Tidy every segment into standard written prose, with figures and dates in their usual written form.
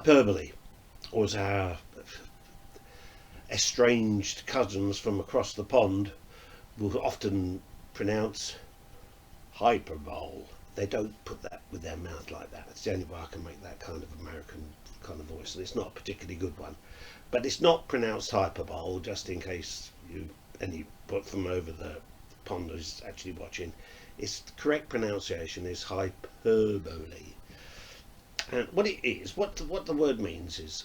hyperbole, or as our estranged cousins from across the pond will often pronounce, hyperbole. They don't put that with their mouth like that. It's the only way I can make that kind of American kind of voice, and it's not a particularly good one. But it's not pronounced hyperbole, just in case any from over the pond is actually watching. Its correct pronunciation is hyperbole. And what it is, what the word means is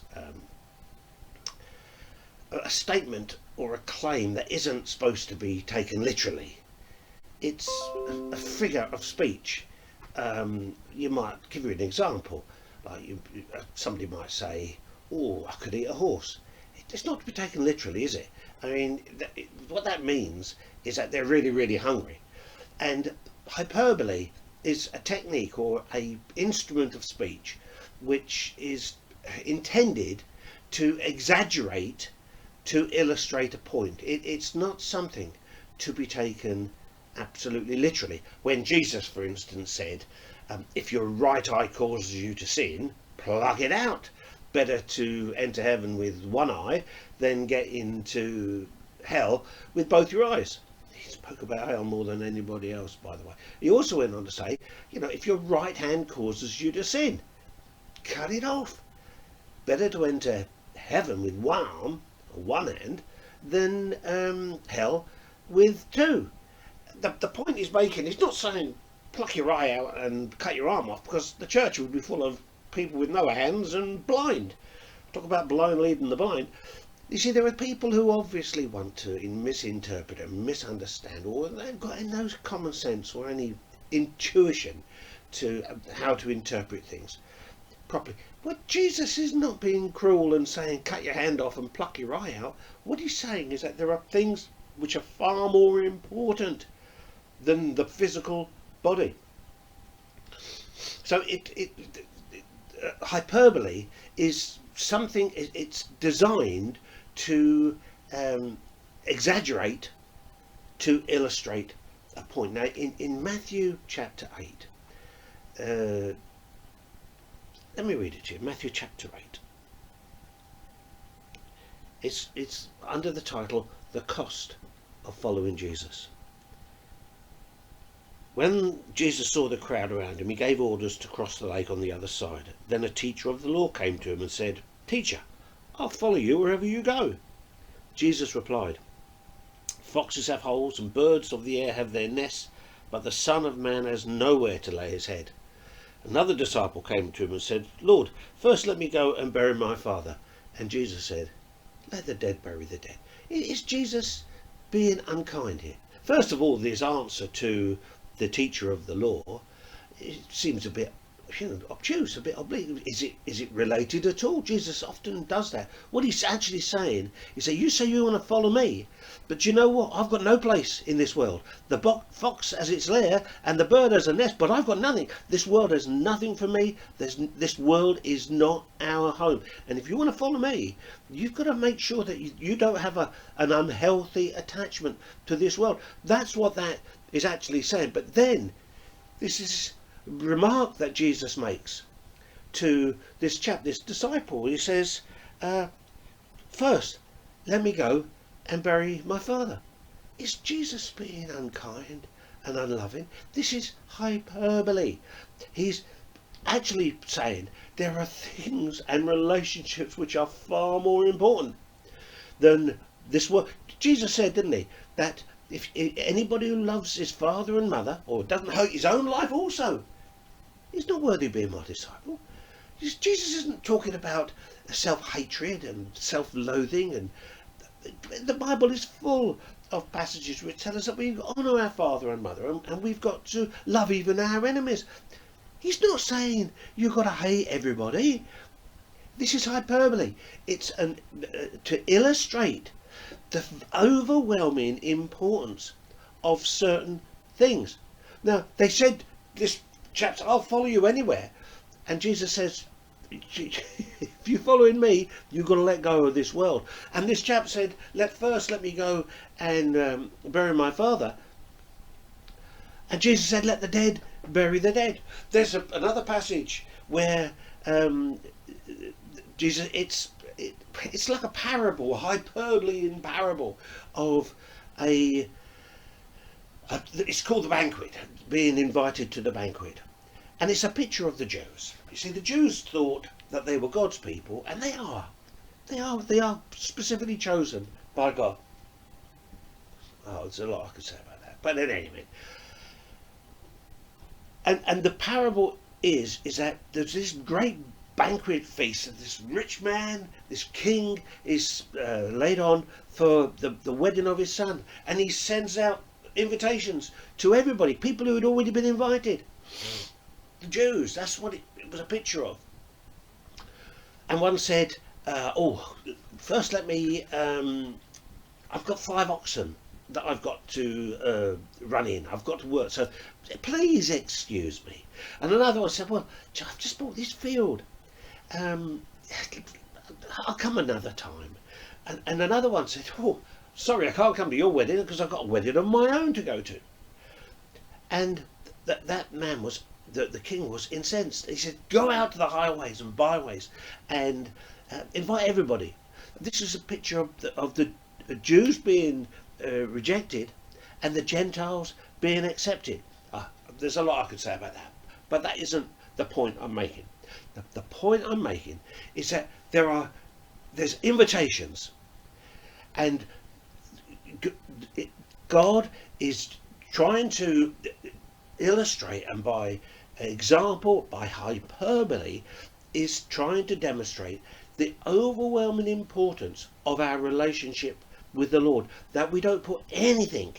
a statement or a claim that isn't supposed to be taken literally. It's a figure of speech. You might give you an example, like somebody might say, "Oh, I could eat a horse." It's not to be taken literally, is it? I mean, what that means is that they're really, really hungry. And hyperbole is a technique or a instrument of speech which is intended to exaggerate, to illustrate a point. It's not something to be taken absolutely literally. When Jesus, for instance, said, if your right eye causes you to sin, plug it out. Better to enter heaven with one eye than get into hell with both your eyes. He spoke about hell more than anybody else, by the way. He also went on to say, if your right hand causes you to sin, cut it off. Better to enter heaven with one arm or one hand than hell with two. The point he's making, he's not saying pluck your eye out and cut your arm off, because the church would be full of people with no hands and blind. Talk about blind leading the blind. You see, there are people who obviously want to misinterpret and misunderstand, or they've got no common sense or any intuition to how to interpret things properly. Well, Jesus is not being cruel and saying cut your hand off and pluck your eye out. What he's saying is that there are things which are far more important than the physical body. So hyperbole is something, it's designed to exaggerate, to illustrate a point. Now in Matthew chapter 8, let me read it to you. Matthew chapter 8. It's under the title, The Cost of Following Jesus. When Jesus saw the crowd around him, he gave orders to cross the lake on the other side. Then a teacher of the law came to him and said, "Teacher, I'll follow you wherever you go." Jesus replied, "Foxes have holes and birds of the air have their nests, but the Son of Man has nowhere to lay his head." Another disciple came to him and said, "Lord, first let me go and bury my father." And Jesus said, "Let the dead bury the dead." Is Jesus being unkind here? First of all, this answer to the teacher of the law, it seems a bit obtuse, a bit oblique. Is it related at all? Jesus often does that. What he's actually saying is that you say you want to follow me, but you know what? I've got no place in this world. The fox has its lair and the bird has a nest, but I've got nothing. This world has nothing for me. This world is not our home. And if you want to follow me, you've got to make sure that you don't have an unhealthy attachment to this world. That's what that is actually saying. But then this is remark that Jesus makes to this disciple. He says, first let me go and bury my father. Is Jesus being unkind and unloving? This is hyperbole. He's actually saying there are things and relationships which are far more important than this world. Jesus said, didn't he, that if anybody who loves his father and mother, or doesn't hate his own life also, he's not worthy of being my disciple. Jesus isn't talking about self-hatred and self-loathing. And the Bible is full of passages which tell us that we honour our father and mother, and we've got to love even our enemies. He's not saying you've got to hate everybody. This is hyperbole. It's to illustrate the overwhelming importance of certain things. Now, they said, this chapter, "I'll follow you anywhere." And Jesus says, if you're following me, you've got to let go of this world. And this chap said, let me go and bury my father. And Jesus said, let the dead bury the dead. There's another passage where Jesus, it's like a parable, a Hyperbolean parable of it's called the banquet, being invited to the banquet. And it's a picture of the Jews. You see, the Jews thought that they were God's people, and they are. They are specifically chosen by God. Oh, there's a lot I could say about that. But in any event. And the parable is that there's this great banquet feast that this rich man, this king, is laid on for the wedding of his son. And he sends out invitations to everybody, people who had already been invited. The Jews, that's what it was a picture of. And one said, first let me, I've got 5 oxen that I've got to run in. I've got to work, so please excuse me. And another one said, well, I've just bought this field. I'll come another time. And another one said, oh, sorry, I can't come to your wedding because I've got a wedding of my own to go to. And that man was, the king was incensed. He said, go out to the highways and byways and invite everybody. This is a picture of the Jews being rejected and the Gentiles being accepted. There's a lot I could say about that, but that isn't the point I'm making. The point I'm making is that there's invitations, and God is trying to illustrate, and by example, by hyperbole, is trying to demonstrate the overwhelming importance of our relationship with the Lord, that we don't put anything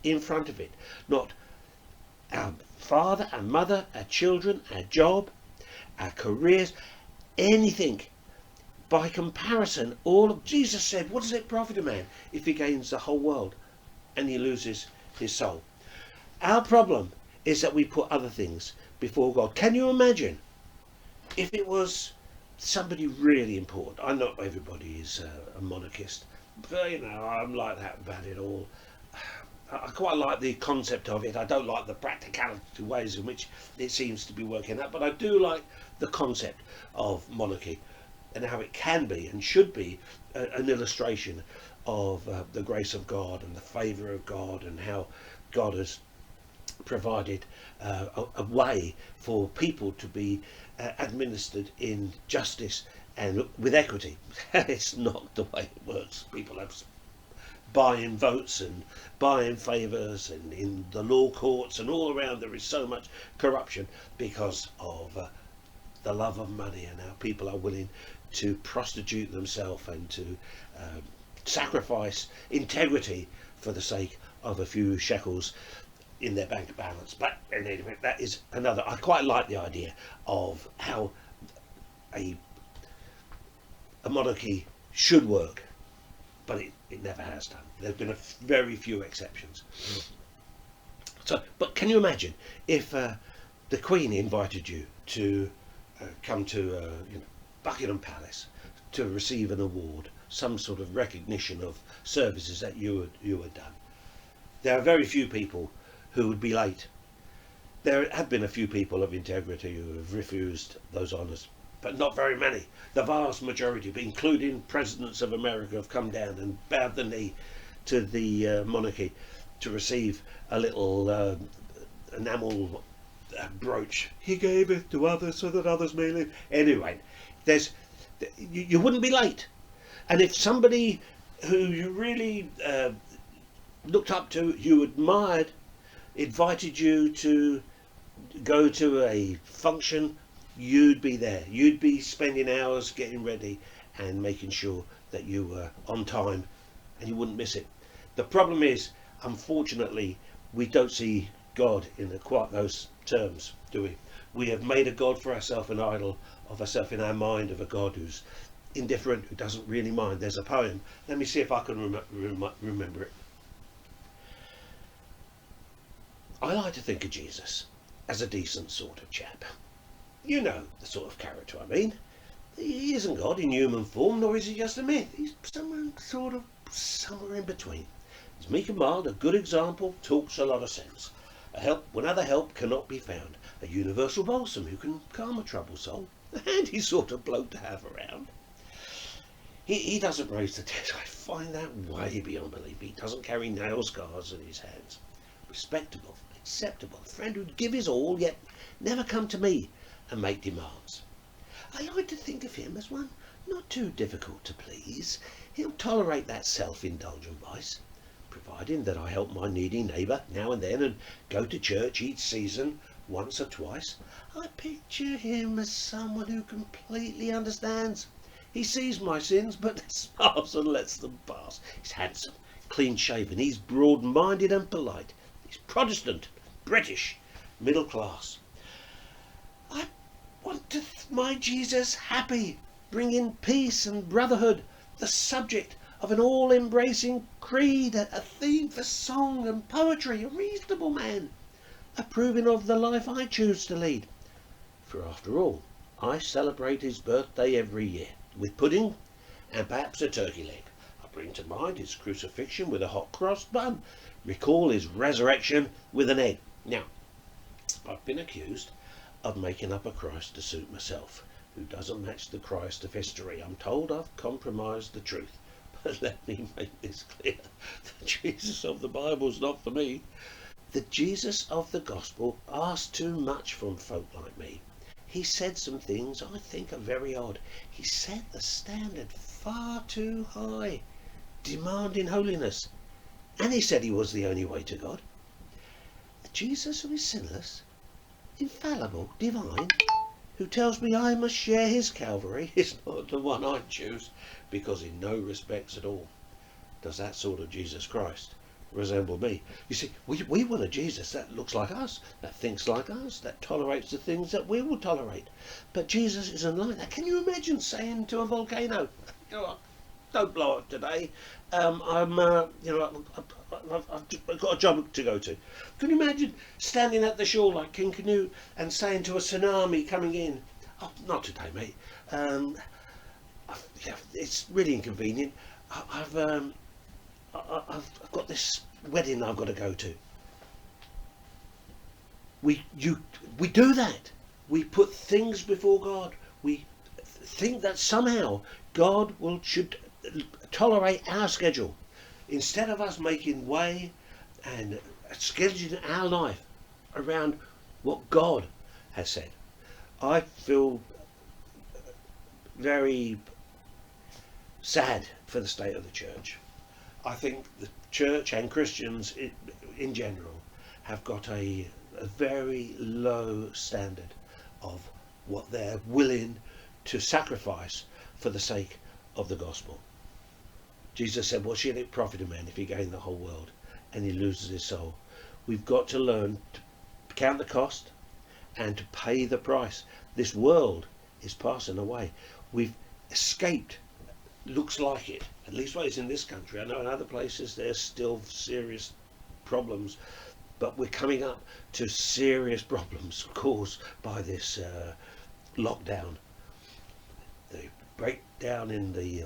in front of it. Not our father, our mother, our children, our job, our careers, anything. By comparison, all of Jesus said, what does it profit a man if he gains the whole world and he loses his soul? Our problem is that we put other things before God. Can you imagine if it was somebody really important? I know everybody is a monarchist, but you know, I'm like that about it all. I quite like the concept of it. I don't like the practicality ways in which it seems to be working out, but I do like the concept of monarchy and how it can be and should be an illustration of the grace of God and the favour of God, and how God has provided a way for people to be administered in justice and with equity. It's not the way it works. People have buying votes and buying favours, and in the law courts and all around there is so much corruption because of the love of money, and how people are willing to prostitute themselves and to sacrifice integrity for the sake of a few shekels in their bank balance. But anyway, that is another. I quite like the idea of how a monarchy should work, but it never has done. There's been very few exceptions. So, but can you imagine if the Queen invited you to come to Buckingham Palace to receive an award, some sort of recognition of services that you had done? There are very few people who would be late. There have been a few people of integrity who have refused those honours, but not very many. The vast majority, including presidents of America, have come down and bowed the knee to the monarchy to receive a little enamel brooch. He gave it to others so that others may live. Anyway, you wouldn't be late. And if somebody who you really looked up to, you admired, invited you to go to a function, you'd be there. You'd be spending hours getting ready and making sure that you were on time and you wouldn't miss it. The problem is, unfortunately, we don't see God in quite those terms, do we? We have made a God for ourselves, an idol of ourselves in our mind, of a God who's indifferent, who doesn't really mind. There's a poem. Let me see if I can remember it. I like to think of Jesus as a decent sort of chap. You know the sort of character I mean. He isn't God in human form, nor is he just a myth. He's somewhere in between. He's meek and mild, a good example, talks a lot of sense. A help when other help cannot be found. A universal balsam who can calm a troubled soul. A handy sort of bloke to have around. He doesn't raise the dead. I find that way beyond belief. He doesn't carry nail scars in his hands. Respectable, acceptable, a friend who'd give his all, yet never come to me and make demands. I like to think of him as one not too difficult to please. He'll tolerate that self-indulgent vice, providing that I help my needy neighbour now and then and go to church each season once or twice. I picture him as someone who completely understands. He sees my sins but smiles and lets them pass. He's handsome, clean-shaven, he's broad-minded and polite. He's Protestant, British, middle class. I want my Jesus happy, bringing peace and brotherhood, the subject of an all-embracing creed, a theme for song and poetry, a reasonable man, approving of the life I choose to lead. For after all, I celebrate his birthday every year, with pudding and perhaps a turkey leg. I bring to mind his crucifixion with a hot cross bun, recall his resurrection with an egg. Now, I've been accused of making up a Christ to suit myself, who doesn't match the Christ of history. I'm told I've compromised the truth. But let me make this clear. The Jesus of the Bible's not for me. The Jesus of the Gospel asks too much from folk like me. He said some things I think are very odd. He set the standard far too high, demanding holiness. And he said he was the only way to God. A Jesus who is sinless, infallible, divine, who tells me I must share his Calvary, is not the one I choose, because in no respects at all does that sort of Jesus Christ resemble me. You see, we want a Jesus that looks like us, that thinks like us, that tolerates the things that we will tolerate. But Jesus isn't like that. Can you imagine saying to a volcano, don't blow up today, I've got a job to go to. Can you imagine standing at the shore like King Canute and saying to a tsunami coming in, oh, not today, mate, it's really inconvenient, I've got this wedding I've got to go to. We do that. We put things before God. We think that somehow God should tolerate our schedule, instead of us making way and scheduling our life around what God has said. I feel very sad for the state of the church. I think the church and Christians in general have got a very low standard of what they're willing to sacrifice for the sake of the gospel. Jesus said, what shall it profit a man if he gain the whole world and he loses his soul? We've got to learn to count the cost and to pay the price. This world is passing away. We've escaped, looks like it, at least what it's in this country. I know in other places there's still serious problems, but we're coming up to serious problems caused by this lockdown. The breakdown in the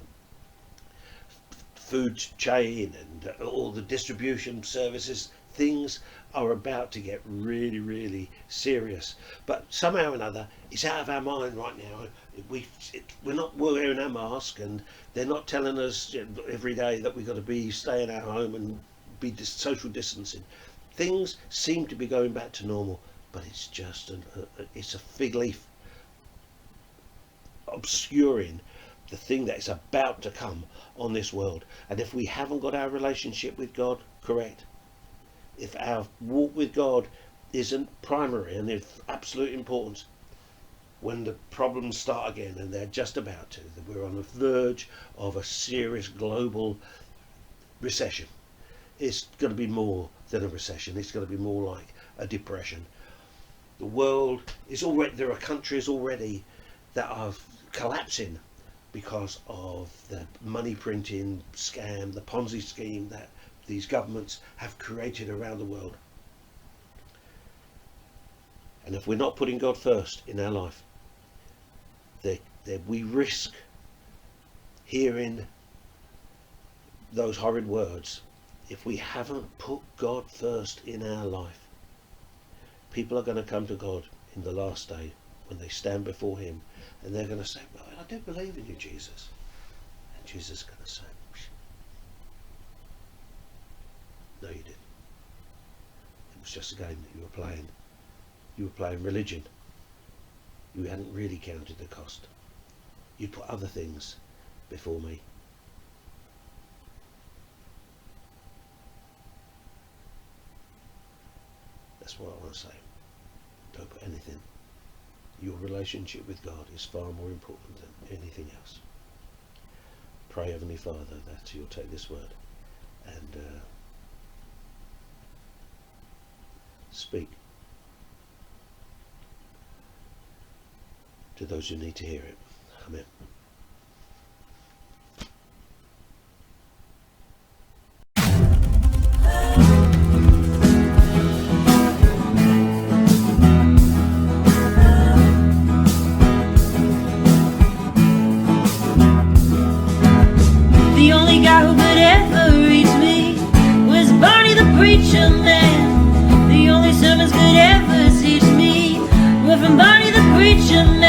food chain and all the distribution services, things are about to get really, really serious. But somehow or another, it's out of our mind right now. We're not wearing our mask, and they're not telling us every day that we've got to stay in our home and be social distancing. Things seem to be going back to normal, but it's just it's a fig leaf obscuring the thing that is about to come on this world. And if we haven't got our relationship with God correct, if our walk with God isn't primary and of absolute importance, when the problems start again, and they're just about to, that we're on the verge of a serious global recession, it's going to be more than a recession. It's going to be more like a depression. The world is already, there are countries already that are collapsing because of the money printing scam, the Ponzi scheme that these governments have created around the world. And if we're not putting God first in our life, we risk hearing those horrid words. If we haven't put God first in our life, people are going to come to God in the last day when they stand before him, and they're going to say, well, I do believe in you, Jesus. And Jesus is going to say, no, you didn't. It was just a game that you were playing. You were playing religion. You hadn't really counted the cost. You put other things before me. That's what I want to say. Don't put anything. Your relationship with God is far more important than anything else. Pray, Heavenly Father, that you'll take this word and speak to those who need to hear it. Amen. The only guy who could ever reach me was Barney the preacher man. The only sermons could ever teach me were from Barney the preacher man.